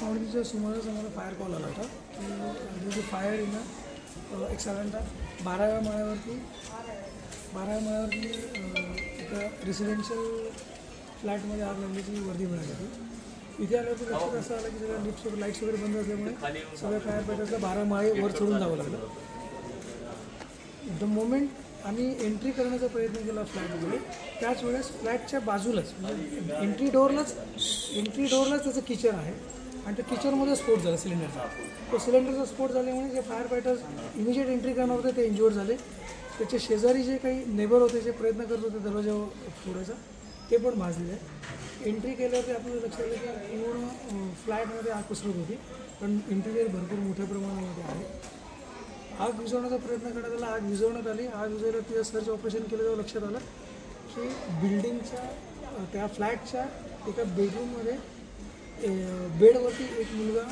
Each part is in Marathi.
पावणेच्या सुमारास आम्हाला फायर कॉल आला होता की जो फायर इन एक साधारणतः 12व्या माळ्यावरती एका रेसिडेन्शियल फ्लॅटमध्ये आग लागल्याची वर्दी मिळाली होती. इथे आल्यावरती लक्षात असं आलं की सगळ्या लिफ्ट्स वगैरे लाईट्स वगैरे बंद असल्यामुळे सगळ्या फायर फायटर्सला 12 माळे वर चढून जावं लागलं. द मोमेंट आम्ही एंट्री करण्याचा प्रयत्न केला फ्लॅटमध्ये, त्याच वेळेस फ्लॅटच्या बाजूलाच म्हणजे एंट्री डोअरलाच त्याचं किचन आहे आणि त्या किचनमध्ये स्फोट झाला सिलेंडरचा. तो सिलेंडरचा स्फोट झाल्यामुळे जे फायर फायटर्स इमिजिएट एंट्री करणार होते ते इंज्युअर्ड झाले. त्याचे शेजारी जे काही नेबर होते जे प्रयत्न करत होते दरवाजा फोडायचा ते पण भाजले. एंट्री केल्यावरती आपल्याला लक्षात आलं की पूर्ण फ्लॅटमध्ये आग पसरत होती, पण इंटिरियर भरपूर मोठ्या प्रमाणामध्ये आहे. आग विझवण्याचा प्रयत्न करण्यात आला, आग विझवण्यात आली. आग विझवल्यावर तिथं सर्च ऑपरेशन केलं तेव्हा लक्षात आलं की बिल्डिंगच्या त्या फ्लॅटच्या एका बेडरूममध्ये बेडवरती एक मुलगा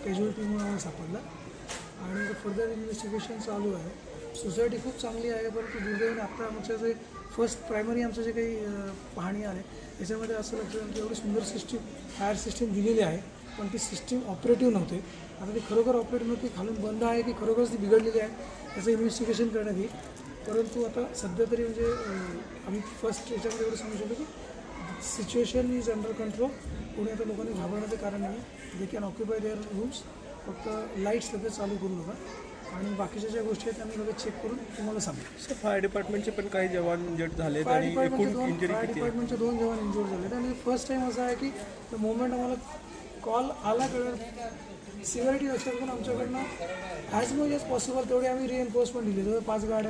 कॅज्युअलिटी म्हणून आम्हाला सापडला आणि फर्दर इन्व्हेस्टिगेशन चालू आहे. सोसायटी खूप चांगली आहे, परंतु दुर्दैवाने आत्ता आमच्या जे फर्स्ट प्रायमरी आमचं जे काही पाहणी आहे त्याच्यामध्ये असं लक्षात आलं की एवढी सुंदर फायर सिस्टीम दिलेली आहे, पण ती सिस्टीम ऑपरेटिव्ह नव्हते. आता ती खरोखर ऑपरेटिव्ह नव्हती, खालून बंद आहे की खरोखरच ती बिघडलेली आहे त्याचं इन्व्हेस्टिगेशन करण्यात येईल. परंतु आता सध्या तरी म्हणजे आम्ही फर्स्ट याच्यामध्ये एवढं सांगू शकतो की सिच्युएशन इज अंडर कंट्रोल. कोणी आता लोकांनी घाबरण्याचं कारण नाही. They can occupy their rooms. फक्त लाईट्स लगेच चालू करू नका आणि बाकीच्या ज्या गोष्टी आहेत आम्ही लगेच चेक करून तुम्हाला सांगू. सर फायर डिपार्टमेंटचे पण काही जवान इंजर्ड झाले फायर आणि डिपार्टमेंटचे 2 जवान इंज्युअर्ड झाले. आणि फर्स्ट टाईम असं आहे की द मोमेंट आम्हाला कॉल आला कळलं सिव्हिरिटी लक्षात घेऊन आमच्याकडनं ॲज मच ॲज पॉसिबल तेवढे आम्ही रिएन्फोर्समेंट दिले. 5 गाड्या